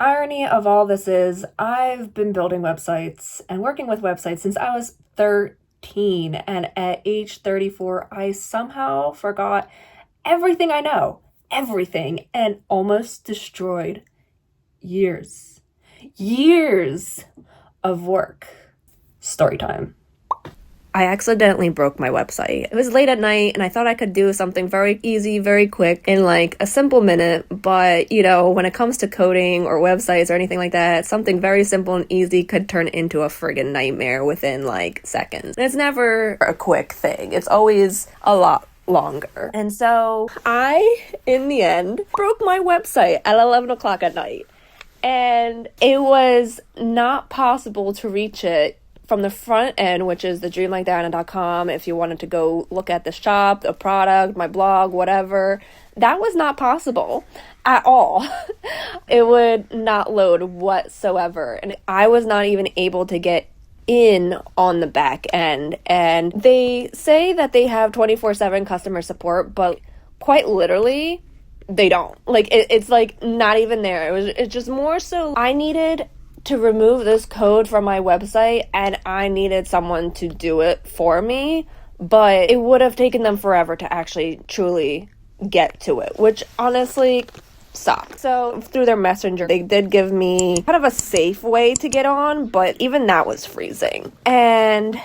irony of all this is I've been building websites and working with websites since I was 13, and at age 34, I somehow forgot everything I know, everything, and almost destroyed years of work. Story time. I accidentally broke my website. It was late at night and I thought I could do something very easy, very quick in like a simple minute. But, you know, when it comes to coding or websites or anything like that, something very simple and easy could turn into a friggin' nightmare within like seconds. And it's never a quick thing. It's always a lot longer. And so I, in the end, broke my website at 11 o'clock at night. And it was not possible to reach it from the front end, which is the dreamlikediana.com. If you wanted to go look at the shop, the product, my blog, whatever, that was not possible at all. It would not load whatsoever. And I was not even able to get in on the back end. And they say that they have 24/7 customer support, but quite literally, they don't. Like, it's like not even there. It's just more so I needed to remove this code from my website and I needed someone to do it for me, but it would have taken them forever to actually truly get to it, which honestly sucked. So through their messenger, they did give me kind of a safe way to get on, but even that was freezing. And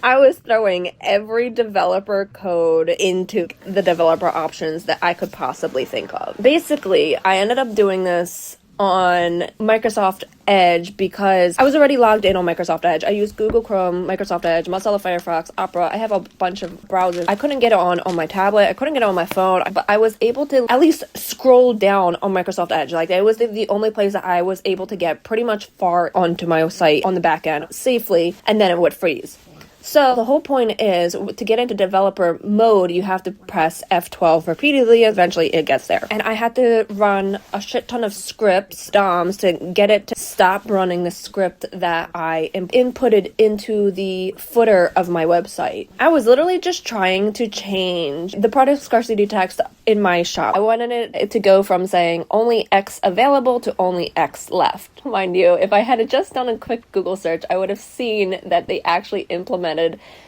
I was throwing every developer code into the developer options that I could possibly think of. Basically, I ended up doing this on Microsoft Edge because I was already logged in on Microsoft Edge. I use Google Chrome, Microsoft Edge, Mozilla Firefox, Opera. I have a bunch of browsers. I couldn't get it on my tablet. I couldn't get it on my phone, but I was able to at least scroll down on Microsoft Edge. Like, it was the only place that I was able to get pretty much far onto my site on the back end safely, and then it would freeze. So the whole point is, to get into developer mode, you have to press F12 repeatedly. Eventually it gets there. And I had to run a shit ton of scripts, DOMs, to get it to stop running the script that I inputted into the footer of my website. I was literally just trying to change the product scarcity text in my shop. I wanted it to go from saying only X available to only X left. Mind you, if I had just done a quick Google search, I would have seen that they actually implemented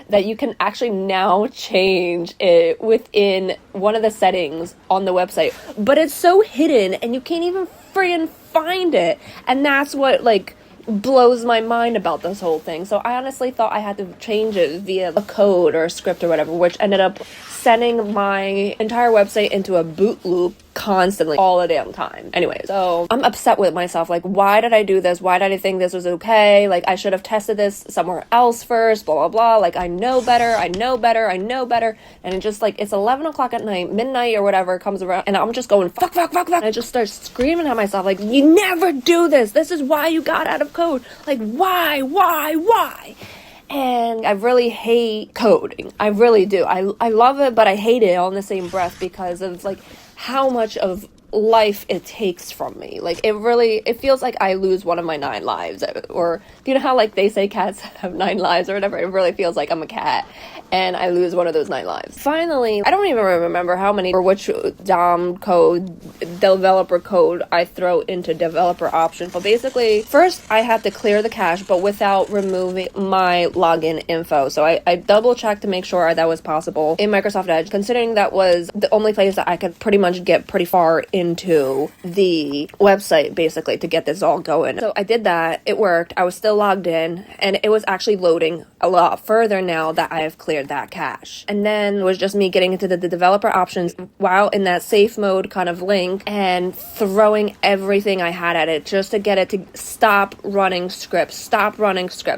that you can actually now change it within one of the settings on the website. But it's so hidden and you can't even freaking find it. And that's what like blows my mind about this whole thing. So I honestly thought I had to change it via a code or a script or whatever, which ended up sending my entire website into a boot loop constantly all the damn time. Anyway, so I'm upset with myself. Like, why did I do this? Why did I think this was okay? Like, I should have tested this somewhere else first, blah, blah, blah. Like, I know better. And it just like, it's 11 o'clock at night, midnight or whatever comes around, and I'm just going, fuck. And I just start screaming at myself, like, you never do this. This is why you got out of code. Like, why? And I really hate coding. I really do. I love it, but I hate it all in the same breath because of like how much of life it takes from me. Like, it feels like I lose one of my 9 lives. Or you know how like they say cats have 9 lives or whatever? It really feels like I'm a cat and I lose one of those 9 lives. Finally, I don't even remember how many or which DOM code, developer code I throw into developer option. But basically, first I had to clear the cache, but without removing my login info. So I double checked to make sure that was possible in Microsoft Edge, considering that was the only place that I could pretty much get pretty far into the website, basically, to get this all going. So I did that. It worked. I was still logged in, and it was actually loading a lot further now that I have cleared that cache. And then it was just me getting into the developer options while in that safe mode kind of link and throwing everything I had at it just to get it to stop running scripts.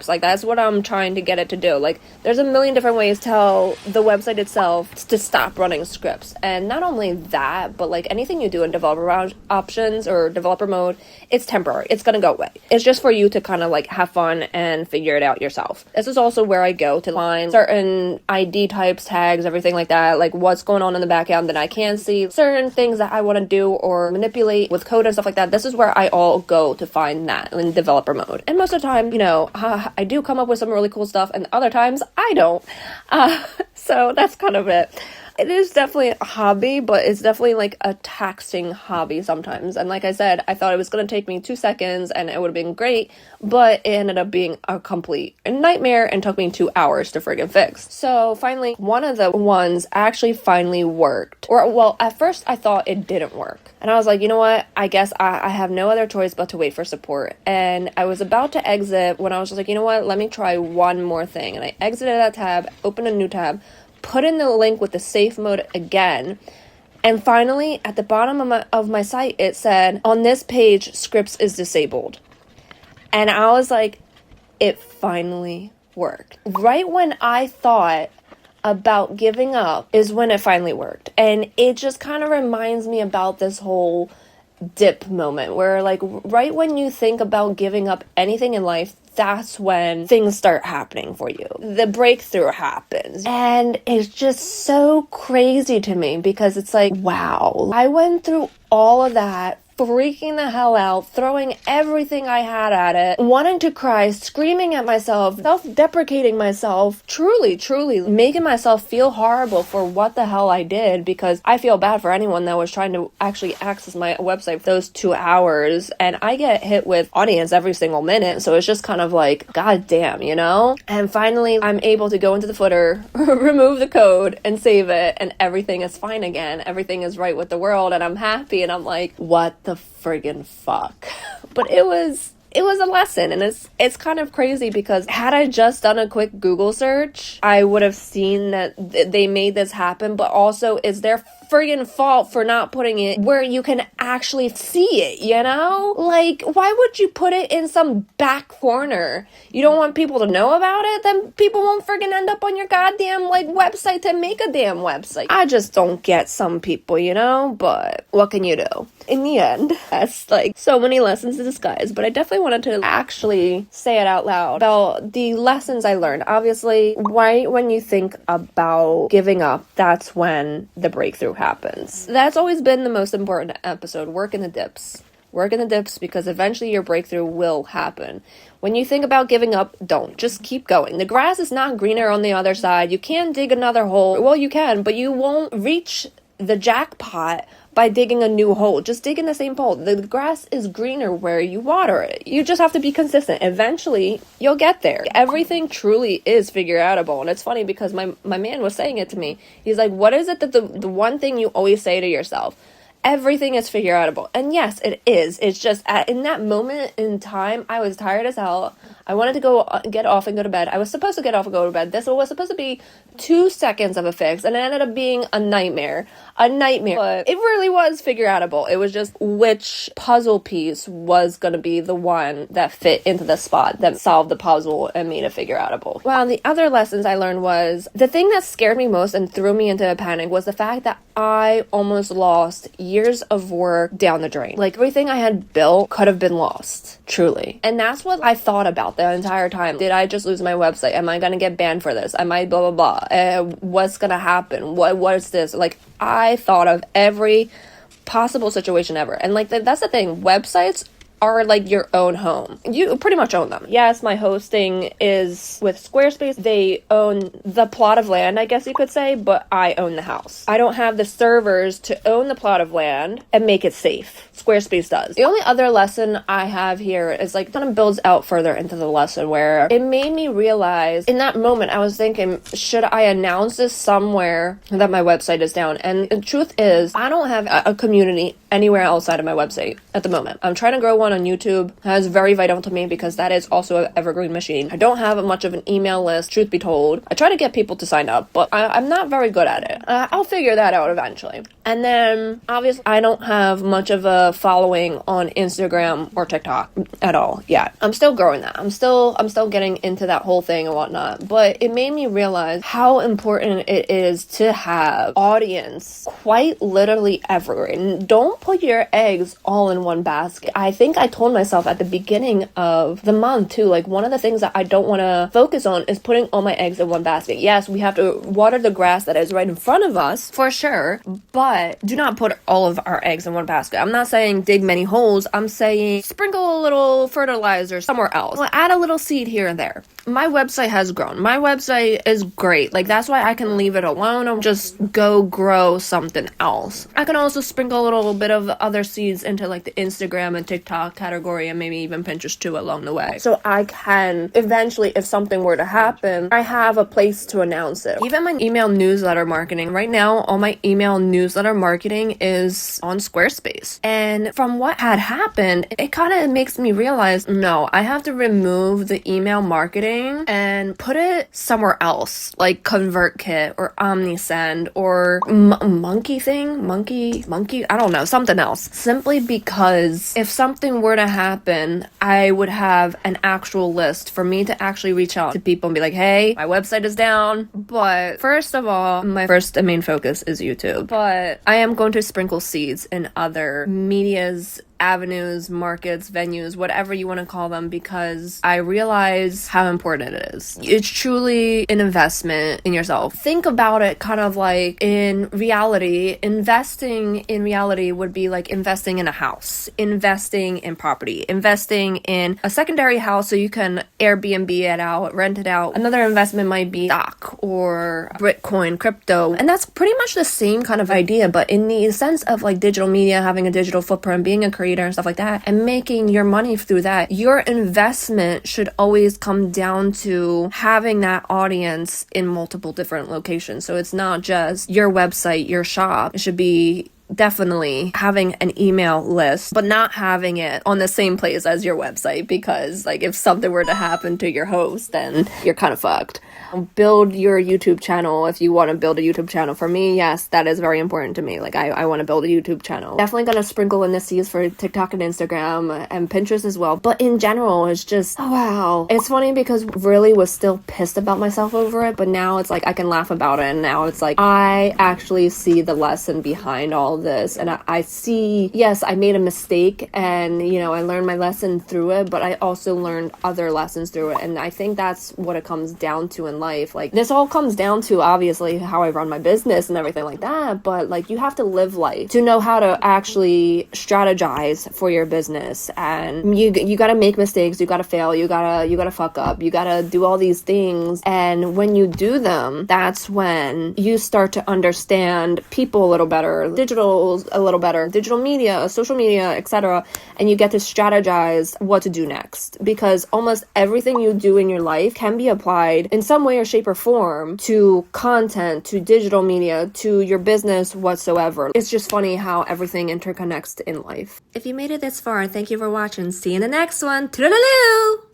Like, that's what I'm trying to get it to do. Like, there's a million different ways to tell the website itself to stop running scripts. And not only that, but like anything you do in developer options or developer mode, it's temporary. It's gonna go away. It's just for you to kind of like have fun and figure it out yourself. This is also where I go to find certain ID types, tags, everything like that, like what's going on in the back end that I can see, certain things that I want to do or manipulate with code and stuff like that. This is where I all go to find that in developer mode. And most of the time, you know, I do come up with some really cool stuff, and other times I don't. So that's kind of it. It is definitely a hobby, but it's definitely like a taxing hobby sometimes. And like I said, I thought it was going to take me 2 seconds and it would have been great, but it ended up being a complete nightmare and took me 2 hours to friggin' fix. So finally, one of the ones actually finally worked. Or, well, at first I thought it didn't work. And I was like, you know what? I guess I have no other choice but to wait for support. And I was about to exit when I was just like, you know what? Let me try one more thing. And I exited that tab, opened a new tab, put in the link with the safe mode again. And finally, at the bottom of my site, it said, on this page, scripts is disabled. And I was like, it finally worked. Right when I thought about giving up is when it finally worked. And it just kind of reminds me about this whole dip moment where, like, right when you think about giving up anything in life, that's when things start happening for you. The breakthrough happens. And it's just so crazy to me because it's like, wow, I went through all of that, freaking the hell out, throwing everything I had at it, wanting to cry, screaming at myself, self-deprecating myself, truly making myself feel horrible for what the hell I did, because I feel bad for anyone that was trying to actually access my website for those 2 hours, and I get hit with audience every single minute, so it's just kind of like, god damn, you know? And finally, I'm able to go into the footer, remove the code, and save it, and everything is fine again. Everything is right with the world, and I'm happy, and I'm like, what the friggin' fuck? But it was a lesson, and it's kind of crazy because had I just done a quick Google search, I would have seen that they made this happen, but also it's their friggin' fault for not putting it where you can actually see it, you know? Like, why would you put it in some back corner? You don't want people to know about it? Then people won't friggin' end up on your goddamn, like, website to make a damn website. I just don't get some people, you know? But what can you do? In the end, that's like so many lessons in disguise, but I definitely wanted to actually say it out loud about the lessons I learned. Obviously, right when you think about giving up, that's when the breakthrough happens. That's always been the most important episode. Work in the dips. Work in the dips, because eventually your breakthrough will happen. When you think about giving up, don't. Just keep going. The grass is not greener on the other side. You can dig another hole. Well, you can, but you won't reach the jackpot by digging a new hole. Just dig in the same hole. The grass is greener where you water it. You just have to be consistent. Eventually, you'll get there. Everything truly is figureoutable. And it's funny because my man was saying it to me. He's like, what is it that the one thing you always say to yourself? Everything is figureoutable. And yes, it is. It's just in that moment in time, I was tired as hell. I wanted to go get off and go to bed. I was supposed to get off and go to bed. This was supposed to be 2 seconds of a fix, and it ended up being a nightmare. But it really was figureoutable. It was just which puzzle piece was going to be the one that fit into the spot that solved the puzzle and made it figureoutable. Well, the other lessons I learned was the thing that scared me most and threw me into a panic was the fact that I almost lost years of work down the drain. Like, everything I had built could have been lost, truly. And that's what I thought about the entire time. Did I just lose my website? Am I gonna get banned for this? Am I blah blah blah? What's gonna happen? What is this? Like, I thought of every possible situation ever. And like that's the thing, websites are like your own home. You pretty much own them. Yes, my hosting is with Squarespace. They own the plot of land, I guess you could say, but I own the house. I don't have the servers to own the plot of land and make it safe. Squarespace does. The only other lesson I have here is like kind of builds out further into the lesson where it made me realize in that moment I was thinking, should I announce this somewhere that my website is down? And the truth is, I don't have a community anywhere outside of my website at the moment. I'm trying to grow one on YouTube. That is very vital to me because that is also an evergreen machine. I don't have much of an email list, truth be told. I try to get people to sign up, but I'm not very good at it. I'll figure that out eventually. And then obviously I don't have much of a following on Instagram or TikTok at all yet. I'm still growing that. I'm still getting into that whole thing and whatnot. But it made me realize how important it is to have audience quite literally everywhere. And don't put your eggs all in one basket. I think I told myself at the beginning of the month too, like one of the things that I don't want to focus on is putting all my eggs in one basket. Yes, we have to water the grass that is right in front of us for sure, but do not put all of our eggs in one basket. I'm not saying dig many holes. I'm saying sprinkle a little fertilizer somewhere else. Well, add a little seed here and there. my website has grown. My website is great. Like, that's why I can leave it alone and just go grow something else. I can also sprinkle a little bit of other seeds into like the Instagram and TikTok category, and maybe even Pinterest too along the way. So I can eventually, if something were to happen, I have a place to announce it. Even my email newsletter marketing. Right now, all my email newsletter marketing is on Squarespace. And from what had happened, it kind of makes me realize, no, I have to remove the email marketing and put it somewhere else, like ConvertKit or OmniSend or Monkey, I don't know, something else. Simply because if something were to happen, I would have an actual list for me to actually reach out to people and be like, hey, my website is down. But first of all, my first and main focus is YouTube. But I am going to sprinkle seeds in other medias, avenues, markets, venues, whatever you want to call them, because I realize how important it is. It's truly an investment in yourself. Think about it kind of like in reality. Investing in reality would be like investing in a house, investing in property, investing in a secondary house so you can Airbnb it out, rent it out. Another investment might be stock or Bitcoin, crypto. And that's pretty much the same kind of idea, but in the sense of like digital media, having a digital footprint, being a creator and stuff like that, and making your money through that, your investment should always come down to having that audience in multiple different locations. So it's not just your website, your shop. It should be definitely having an email list, but not having it on the same place as your website, because like if something were to happen to your host, then you're kind of fucked. Build your YouTube channel if you want to build a YouTube channel. For me, yes, that is very important to me. Like I want to build a YouTube channel. Definitely gonna sprinkle in the seeds for TikTok and Instagram and Pinterest as well. But in general, it's just, oh wow. It's funny because really was still pissed about myself over it, but now it's like I can laugh about it, and now it's like I actually see the lesson behind all this, and I see, yes, I made a mistake, and you know, I learned my lesson through it, but I also learned other lessons through it. And I think that's what it comes down to in life. Like, this all comes down to obviously how I run my business and everything like that, but like you have to live life to know how to actually strategize for your business. And you gotta make mistakes, you gotta fail, you gotta fuck up, you gotta do all these things. And when you do them, that's when you start to understand people a little better, digital a little better, digital media, social media, etc. And you get to strategize what to do next, because almost everything you do in your life can be applied in some way or shape or form to content, to digital media, to your business whatsoever. It's just funny how everything interconnects in life. If you made it this far, thank you for watching. See you in the next one. TOODALOOLOO!